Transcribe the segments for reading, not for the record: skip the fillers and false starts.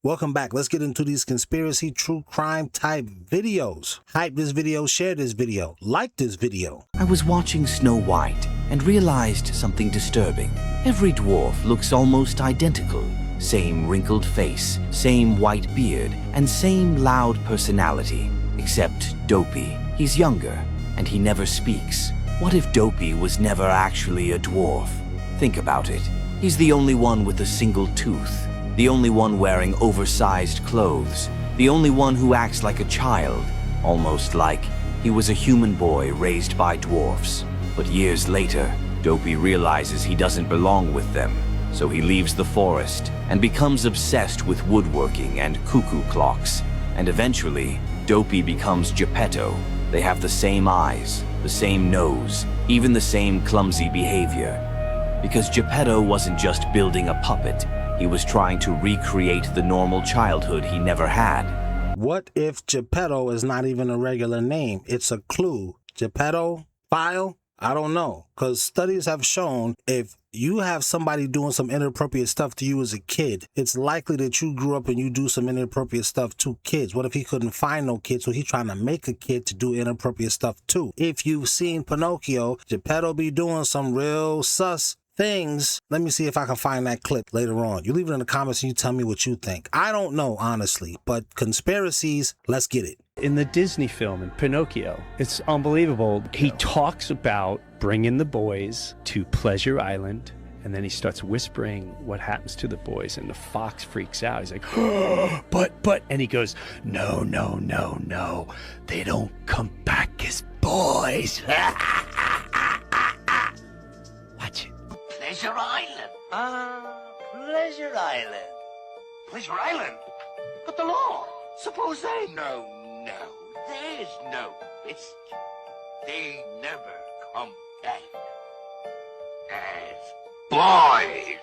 Welcome back. Let's get into these conspiracy true crime type videos. Hype this video, share this video, like this video. I was watching Snow White and realized something disturbing. Every dwarf looks almost identical. Same wrinkled face, same white beard, and same loud personality. Except Dopey. He's younger, and he never speaks. What if Dopey was never actually a dwarf? Think about it. He's the only one with a single tooth. The only one wearing oversized clothes. The only one who acts like a child. Almost like he was a human boy raised by dwarfs. But years later, Dopey realizes he doesn't belong with them. So he leaves the forest and becomes obsessed with woodworking and cuckoo clocks. And eventually, Dopey becomes Geppetto. They have the same eyes, the same nose, even the same clumsy behavior. Because Geppetto wasn't just building a puppet, he was trying to recreate the normal childhood he never had. What if Geppetto is not even a regular name? It's a clue. Geppetto? File? I don't know. Because studies have shown if you have somebody doing some inappropriate stuff to you as a kid, it's likely that you grew up and you do some inappropriate stuff to kids. What if he couldn't find no kid, so he's trying to make a kid to do inappropriate stuff too? If you've seen Pinocchio, Geppetto be doing some real sus things. Let me see if I can find that clip later on. You leave it in the comments and you tell me what you think. I don't know, honestly, but conspiracies, let's get it. In the Disney film, in Pinocchio, it's unbelievable. He talks about bringing the boys to Pleasure Island, and then he starts whispering what happens to the boys, and the fox freaks out. He's like, oh, but, and he goes, no, no, no, no, they don't come back as boys. Watch it. Pleasure Island. Pleasure Island. Pleasure Island? But the law. Suppose they... No, there's no... It's... They never come back as boys.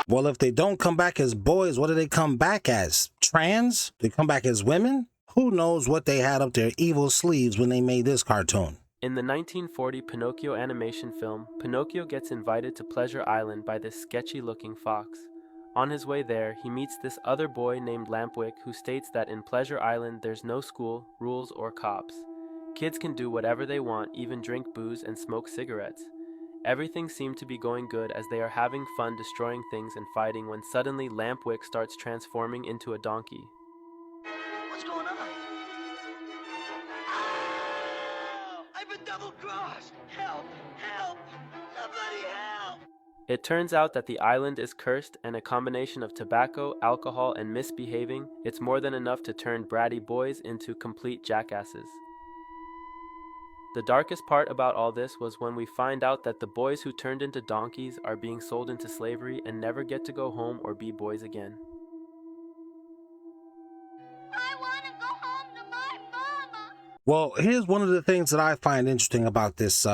Well, if they don't come back as boys, what do they come back as? Trans? They come back as women? Who knows what they had up their evil sleeves when they made this cartoon? In the 1940 Pinocchio animation film, Pinocchio gets invited to Pleasure Island by this sketchy-looking fox. On his way there, he meets this other boy named Lampwick who states that in Pleasure Island there's no school, rules, or cops. Kids can do whatever they want, even drink booze and smoke cigarettes. Everything seemed to be going good as they are having fun destroying things and fighting when suddenly Lampwick starts transforming into a donkey. What's going on? I've been double-crossed! Help! Help! Somebody help! It turns out that the island is cursed, and a combination of tobacco, alcohol, and misbehaving, it's more than enough to turn bratty boys into complete jackasses. The darkest part about all this was when we find out that the boys who turned into donkeys are being sold into slavery and never get to go home or be boys again. I want to go home to my mama. Well, here's one of the things that I find interesting about this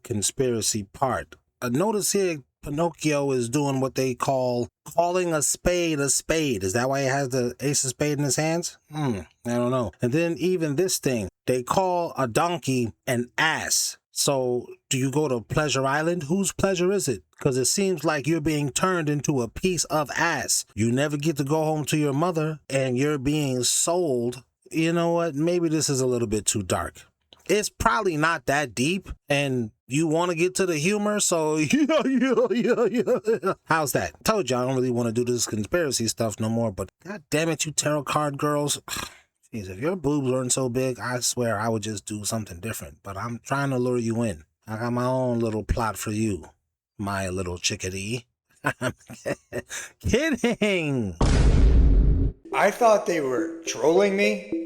conspiracy part. Notice here, Pinocchio is doing what they call calling a spade a spade. Is that why he has the ace of spade in his hands? I don't know. And then even this thing, they call a donkey an ass. So do you go to Pleasure Island? Whose pleasure is it? Because it seems like you're being turned into a piece of ass. You never get to go home to your mother and you're being sold. You know what? Maybe this is a little bit too dark. It's probably not that deep, and you want to get to the humor, so yeah. How's that? Told you I don't really want to do this conspiracy stuff no more, but god damn it, you tarot card girls. Jeez, if your boobs weren't so big, I swear I would just do something different, but I'm trying to lure you in. I got my own little plot for you, my little chickadee. I'm kidding. I thought they were trolling me.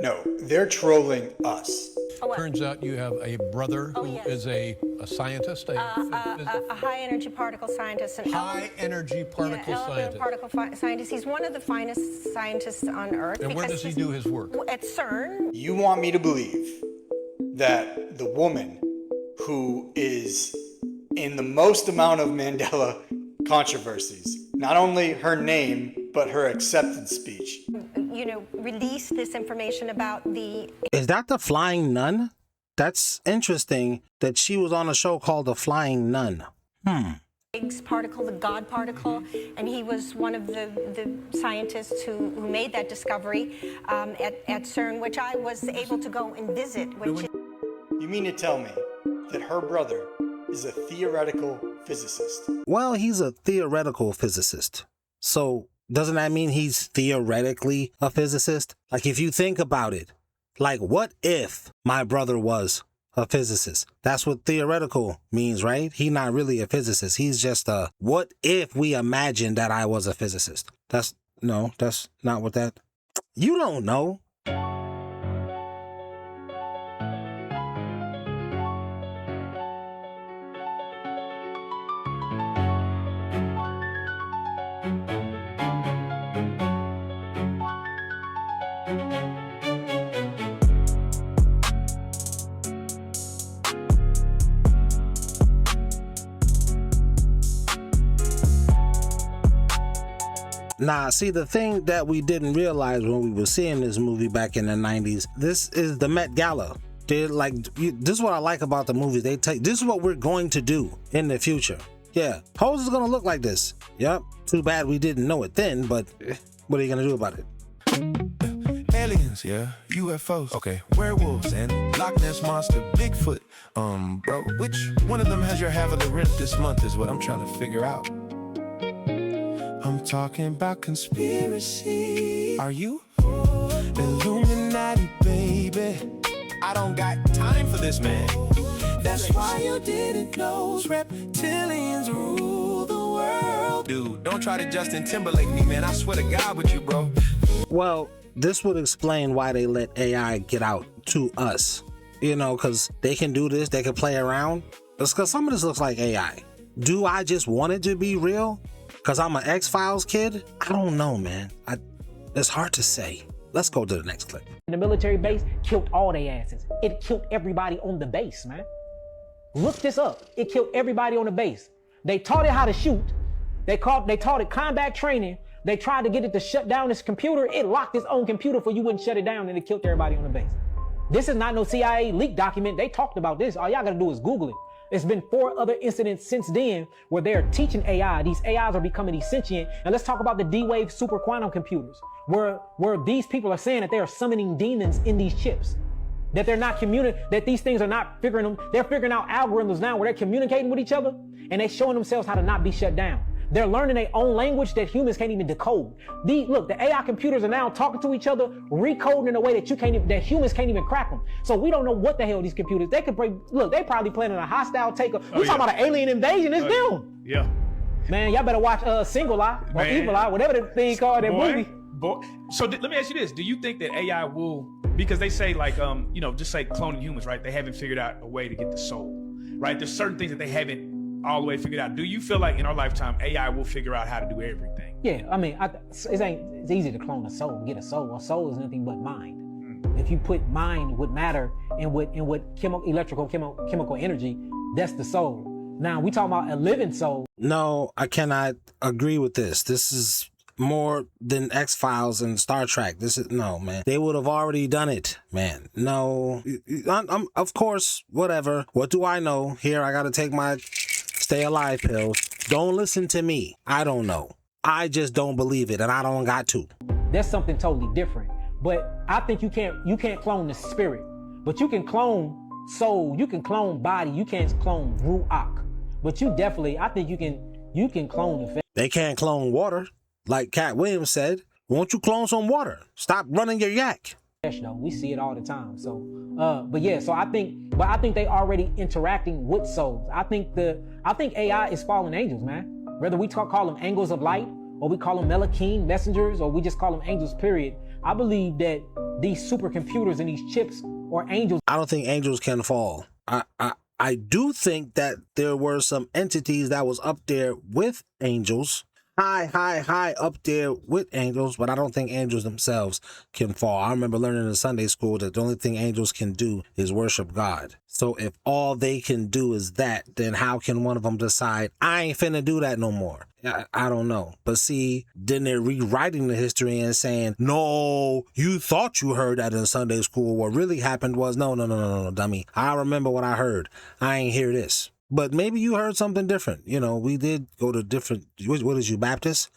No, they're trolling us. Turns out you have a brother who is a scientist, a high-energy particle scientist. High-energy particle scientist. Particle scientist. He's one of the finest scientists on Earth. And where does he do his work? At CERN. You want me to believe that the woman who is in the most amount of Mandela controversies, not only her name, but her acceptance speech, release this information about the... Is that the Flying Nun? That's interesting that she was on a show called The Flying Nun. Higgs particle, the God particle, and he was one of the scientists who made that discovery at CERN, which I was able to go and visit. You mean to tell me that her brother is a theoretical physicist? Well, he's a theoretical physicist. So doesn't that mean he's theoretically a physicist? Like, if you think about it, like, what if my brother was a physicist? That's what theoretical means, right? He's not really a physicist. He's just a, what if we imagined that I was a physicist? That's not what that, you don't know. Nah, see, the thing that we didn't realize when we were seeing this movie back in the 90s, this is the Met Gala. They're like, this is what I like about the movies. They take, this is what we're going to do in the future. Yeah, Pose is gonna look like this. Yep, too bad we didn't know it then, but what are you gonna do about it? Aliens, yeah, UFOs, okay, werewolves and Loch Ness Monster, Bigfoot. Bro, which one of them has your half of the rent this month is what I'm trying to figure out. I'm talking about conspiracy. Are you? Illuminati, baby. I don't got time for this, man. That's why you didn't know reptilians rule the world. Dude, don't try to Justin Timberlake me, man. I swear to God with you, bro. Well, this would explain why they let AI get out to us. You know, because they can do this, they can play around. It's because some of this looks like AI. Do I just want it to be real? Because I'm an X-Files kid? I don't know, man. It's hard to say. Let's go to the next clip. The military base killed all their asses. It killed everybody on the base, man. Look this up. It killed everybody on the base. They taught it how to shoot. They taught it combat training. They tried to get it to shut down its computer. It locked its own computer for you wouldn't shut it down, and it killed everybody on the base. This is not no CIA leak document. They talked about this. All y'all gotta do is Google it. There's been 4 other incidents since then where they're teaching AI. These AIs are becoming sentient. And let's talk about the D-Wave super quantum computers, where these people are saying that they are summoning demons in these chips. That they're not that these things are not figuring them. They're figuring out algorithms now where they're communicating with each other and they're showing themselves how to not be shut down. They're learning their own language that humans can't even decode. Look, the AI computers are now talking to each other, recoding in a way that that humans can't even crack them. So we don't know what the hell these computers, they could break, look, they probably planning a hostile takeover. We're talking about an alien invasion, it's them. Yeah. Man, y'all better watch Single Eye or Evil Eye, whatever the thing called that movie. So let me ask you this. Do you think that AI will, because they say like, just say cloning humans, right? They haven't figured out a way to get the soul, right? There's certain things that they haven't all the way figured out. Do you feel like in our lifetime, AI will figure out how to do everything? Yeah, I mean, it's easy to clone a soul, get a soul. A soul is nothing but mind. If you put mind with matter and with chemical energy, that's the soul. Now, we talking about a living soul. No, I cannot agree with this. This is more than X-Files and Star Trek. This is, no, man. They would have already done it, man. No, I'm of course, whatever. What do I know? Here, I got to take my stay alive pill. Don't listen to me. I don't know. I just don't believe it, and I don't got to. That's something totally different. But I think you can't clone the spirit, but you can clone soul, you can clone body, you can't clone ruach. But you definitely, I think you can clone the faith. They can't clone water, like Cat Williams said. Won't you clone some water? Stop running your yak. Though we see it all the time. So, but yeah, so I think they already interacting with souls. I think AI is fallen angels, man. Whether we call them angels of light, or we call them Malachim messengers, or we just call them angels, period. I believe that these supercomputers and these chips or angels. I don't think angels can fall. I do think that there were some entities that was up there with angels, high up there with angels, but I don't think angels themselves can fall. I remember learning in Sunday school that the only thing angels can do is worship God. So if all they can do is that, then how can one of them decide, I ain't finna do that no more? I don't know. But see, then they're rewriting the history and saying, no, you thought you heard that in Sunday school. What really happened was, no, dummy. I remember what I heard. I ain't hear this. But maybe you heard something different. You know, we did go to different, what is you, Baptist?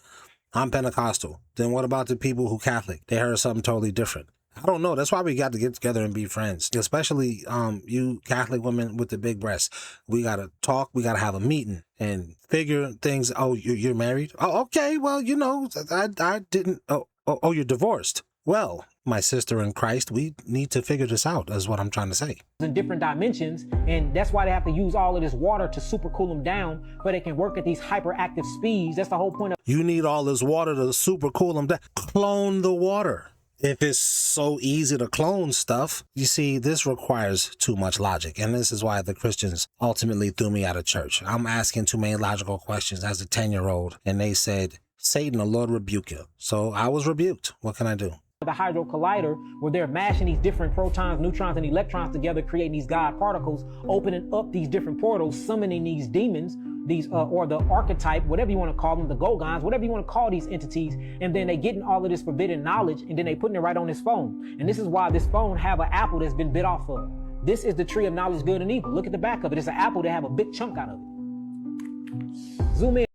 I'm Pentecostal. Then what about the people who Catholic? They heard something totally different. I don't know. That's why we got to get together and be friends. Especially you Catholic women with the big breasts. We got to talk. We got to have a meeting and figure things. Oh, you're married? Oh, okay. Well, you know, I didn't. Oh, you're divorced. Well, my sister in Christ, we need to figure this out, is what I'm trying to say. In different dimensions, and that's why they have to use all of this water to super cool them down, but they can work at these hyperactive speeds. That's the whole point of. You need all this water to super cool them down. Clone the water. If it's so easy to clone stuff, you see, this requires too much logic. And this is why the Christians ultimately threw me out of church. I'm asking too many logical questions as a 10-year-old, and they said, Satan, the Lord rebuke you. So I was rebuked. What can I do? The Hadron Collider, where they're mashing these different protons, neutrons, and electrons together, creating these God particles, opening up these different portals, summoning these demons, these or the archetype, whatever you want to call them, the Gogons, whatever you want to call these entities, and then they getting all of this forbidden knowledge, and then they putting it right on this phone. And this is why this phone have an apple that's been bit off of. This is the tree of knowledge, good and evil. Look at the back of it. It's an apple that have a big chunk out of it. Zoom in.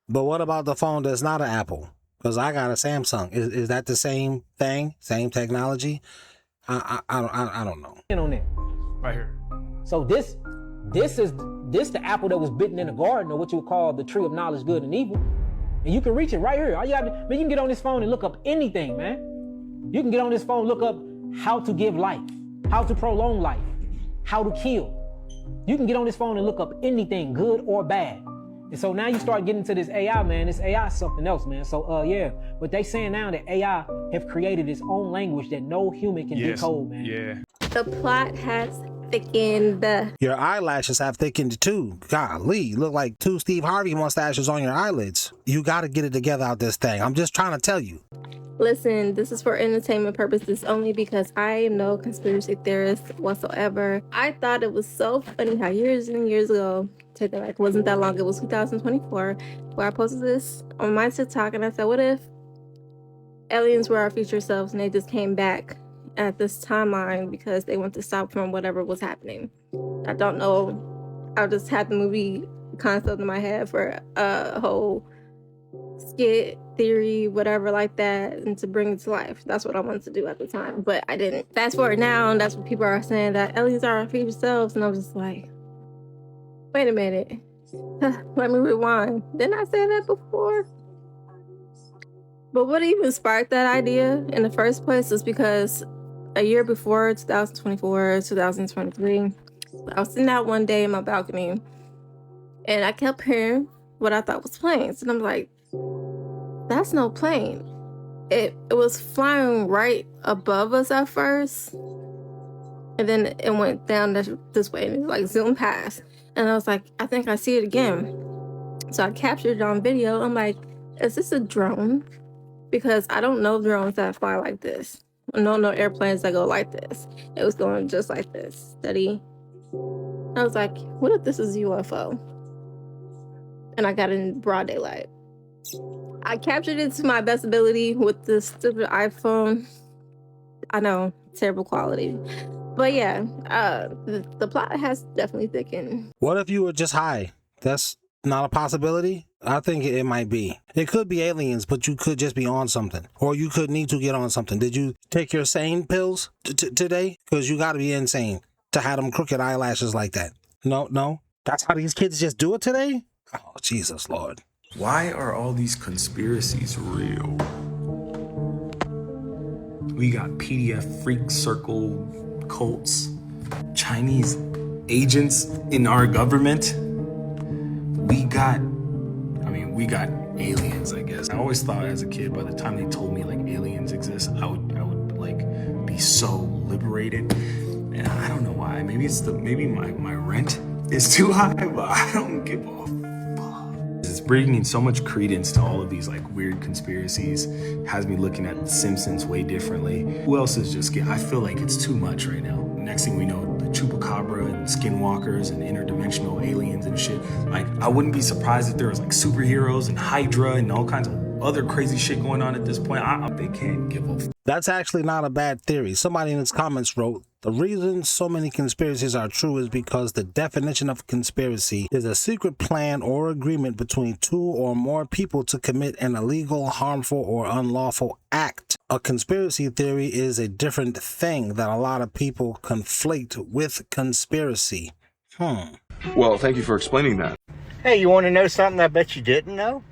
But what about the phone that's not an Apple? Because I got a Samsung. Is that the same thing? Same technology? I don't know. On there. Right here. So this the apple that was bitten in the garden, or what you would call the tree of knowledge, good and evil. And you can reach it right here. All you have to, man, you can get on this phone and look up anything, man. You can get on this phone, look up how to give life, how to prolong life, how to kill. You can get on this phone and look up anything, good or bad. And so now you start getting to this AI, man. This AI is something else, man. So, yeah. But they saying now that AI have created its own language that no human can decode, man. Yeah. The plot has thickened. Your eyelashes have thickened too. Golly, you look like 2 Steve Harvey mustaches on your eyelids. You got to get it together out this thing. I'm just trying to tell you. Listen, this is for entertainment purposes only, because I am no conspiracy theorist whatsoever. I thought it was so funny how years and years ago, take that back, it wasn't that long, it was 2024, where I posted this on my TikTok, and I said, what if aliens were our future selves and they just came back at this timeline because they want to stop from whatever was happening? I don't know. I just had the movie concept in my head for a whole skit, theory, whatever like that, and to bring it to life. That's what I wanted to do at the time, but I didn't. Fast forward now, and that's what people are saying, that aliens are our future selves, and I was just like, wait a minute. Let me rewind. Didn't I say that before? But what even sparked that idea in the first place is because a year before, 2024, 2023, I was sitting out one day in my balcony, and I kept hearing what I thought was planes, and I'm like, that's no plane. It was flying right above us at first, and then it went down this way, and it like zoomed past. And I was like, I think I see it again. So I captured it on video. I'm like, is this a drone? Because I don't know drones that fly like this. I don't know airplanes that go like this. It was going just like this, steady. I was like, what if this is a UFO? And I got it in broad daylight. I captured it to my best ability with this stupid iPhone. I know, terrible quality. But yeah, the plot has definitely thickened. What if you were just high? That's not a possibility? I think it might be. It could be aliens, but you could just be on something. Or you could need to get on something. Did you take your sane pills today? Because you got to be insane to have them crooked eyelashes like that. No? That's how these kids just do it today? Oh, Jesus, Lord. Why are all these conspiracies real? We got PDF freak circle cults, Chinese agents in our government. We got aliens, I guess. I always thought as a kid, by the time they told me like aliens exist, I would like be so liberated. And I don't know why. Maybe my rent is too high, but I don't give a fuck. It's bringing so much credence to all of these like weird conspiracies. Has me looking at The Simpsons way differently. Who else is just I feel like it's too much right now. Next thing we know, the chupacabra and skinwalkers and interdimensional aliens and shit. Like, I wouldn't be surprised if there was like superheroes and Hydra and all kinds of other crazy shit going on at this point. They can't give a That's actually not a bad theory. Somebody in his comments wrote, the reason so many conspiracies are true is because the definition of conspiracy is a secret plan or agreement between two or more people to commit an illegal, harmful, or unlawful act. A conspiracy theory is a different thing that a lot of people conflate with conspiracy. Well, thank you for explaining that. Hey, you want to know something I bet you didn't know?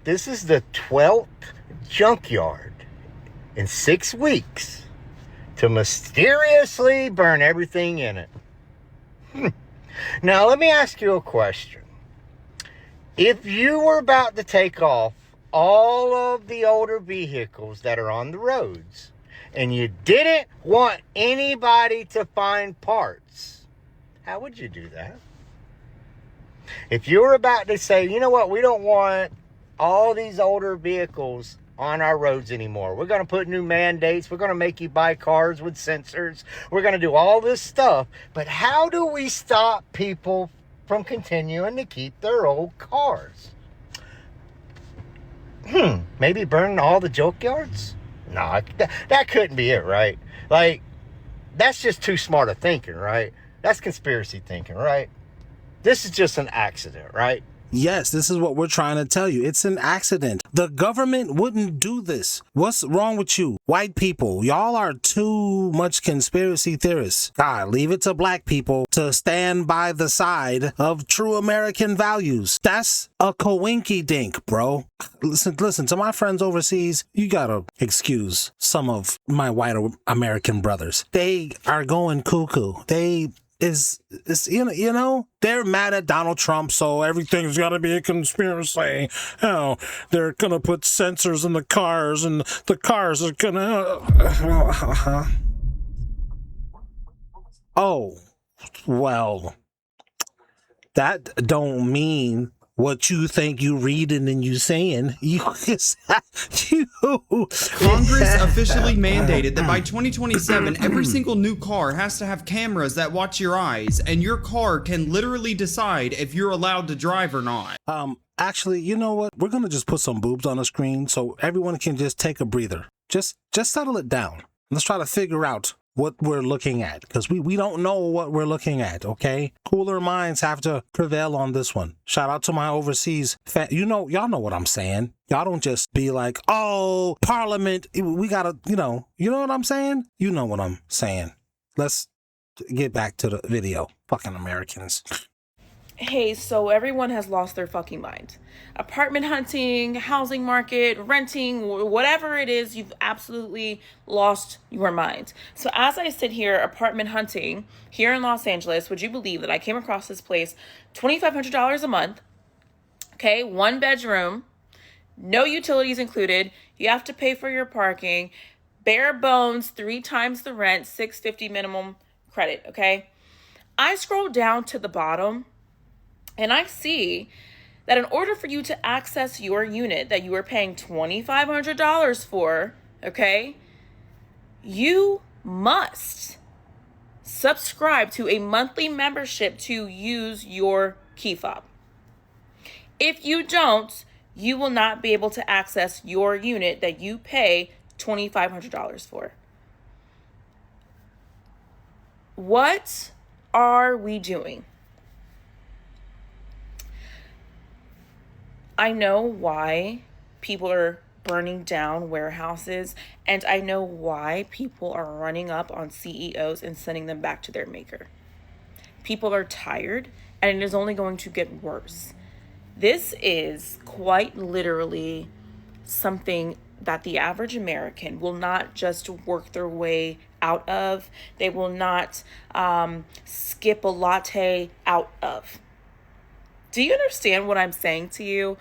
This is the 12th junkyard in 6 weeks to mysteriously burn everything in it. Now, let me ask you a question. If you were about to take off all of the older vehicles that are on the roads, and you didn't want anybody to find parts, how would you do that? If you were about to say, you know what, we don't want all these older vehicles on our roads anymore. We're going to put new mandates. We're going to make you buy cars with sensors. We're going to do all this stuff. But how do we stop people from continuing to keep their old cars? Maybe burn all the junkyards? No, that couldn't be it, right? Like, that's just too smart of thinking, right? That's conspiracy thinking, right? This is just an accident, right? Yes, this is what we're trying to tell you. It's an accident. The government wouldn't do this. What's wrong with you? White people, y'all are too much conspiracy theorists. God, leave it to black people to stand by the side of true American values. That's a coinky dink, bro. Listen, to my friends overseas, you gotta excuse some of my white American brothers. They are going cuckoo. You know, they're mad at Donald Trump, so everything's got to be a conspiracy. Oh, they're going to put sensors in the cars, and the cars are going to... Oh, well, that don't mean what you think you reading and you saying. Congress officially mandated that by 2027, every single new car has to have cameras that watch your eyes, and your car can literally decide if you're allowed to drive or not. Actually, you know what? We're gonna just put some boobs on the screen so everyone can just take a breather. Just settle it down. Let's try to figure out what we're looking at, because we don't know what we're looking at, okay? Cooler minds have to prevail on this one. Shout out to my overseas y'all know what I'm saying. Y'all don't just be like, oh, Parliament, we gotta, you know what I'm saying? You know what I'm saying. Let's get back to the video. Fucking Americans. Hey, so everyone has lost their fucking mind. Apartment hunting, housing market, renting, whatever it is, you've absolutely lost your mind. So as I sit here apartment hunting here in Los Angeles, would you believe that I came across this place, $2,500 a month, okay, 1 bedroom, no utilities included, you have to pay for your parking, bare bones, 3 times the rent, $650 minimum credit, okay? I scroll down to the bottom, and I see that in order for you to access your unit that you are paying $2,500 for, okay, you must subscribe to a monthly membership to use your key fob. If you don't, you will not be able to access your unit that you pay $2,500 for. What are we doing? I know why people are burning down warehouses, and I know why people are running up on CEOs and sending them back to their maker. People are tired, and it is only going to get worse. This is quite literally something that the average American will not just work their way out of. They will not skip a latte out of. Do you understand what I'm saying to you?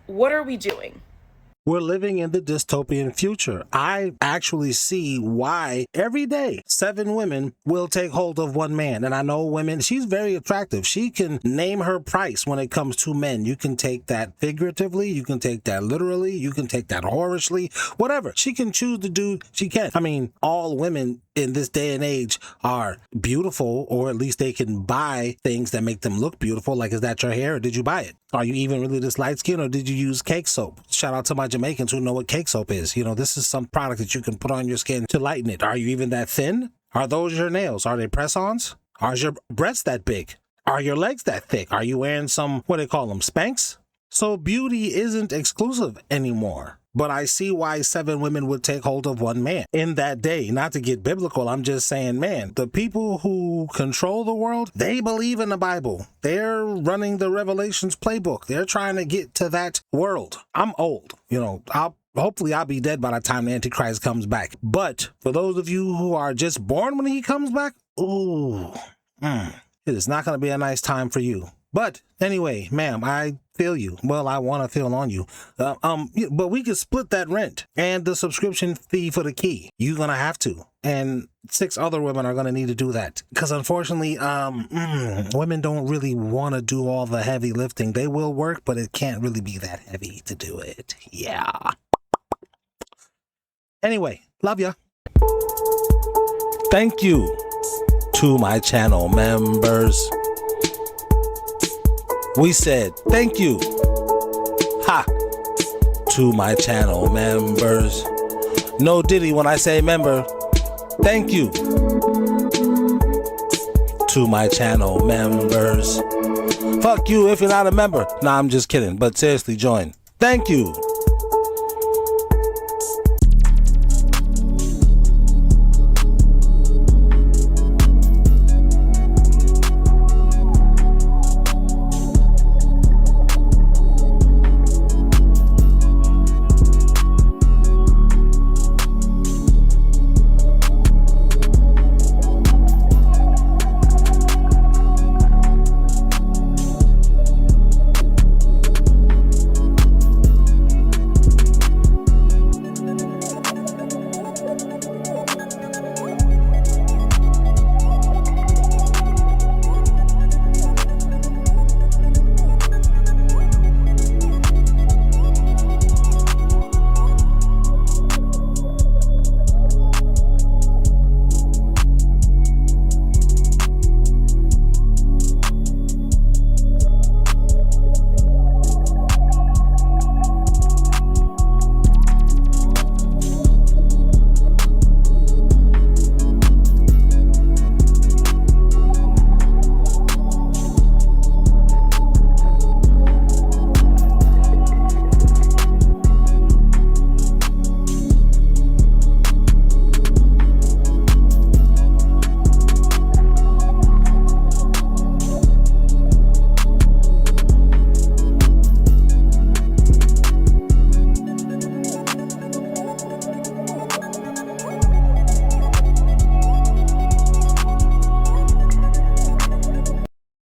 What are we doing? We're living in the dystopian future. I actually see why every day 7 women will take hold of 1 man. And I know women, she's very attractive. She can name her price when it comes to men. You can take that figuratively. You can take that literally. You can take that whorishly, whatever. She can choose to do, she can. I mean, all women in this day and age are beautiful, or at least they can buy things that make them look beautiful. Like, is that your hair, or did you buy it? Are you even really this light skin, or did you use cake soap? Shout out to my Jamaicans who know what cake soap is. You know, this is some product that you can put on your skin to lighten it. Are you even that thin? Are those your nails? Are they press-ons? Are your breasts that big? Are your legs that thick? Are you wearing some, what do they call them, Spanx? So beauty isn't exclusive anymore. But I see why 7 women would take hold of 1 man in that day. Not to get biblical, I'm just saying, man, the people who control the world, they believe in the Bible. They're running the Revelations playbook. They're trying to get to that world. I'm old, you know, hopefully I'll be dead by the time the Antichrist comes back. But for those of you who are just born when he comes back, ooh, it is not going to be a nice time for you. But anyway, ma'am, I feel you. Well, I want to feel on you. But we could split that rent and the subscription fee for the key. You're going to have to. And 6 other women are going to need to do that. Because unfortunately, women don't really want to do all the heavy lifting. They will work, but it can't really be that heavy to do it. Yeah. Anyway, love ya. Thank you to my channel members. We said thank you, to my channel members. No diddy when I say member. Thank you to my channel members. Fuck you if you're not a member. Nah, I'm just kidding, but seriously, join. Thank you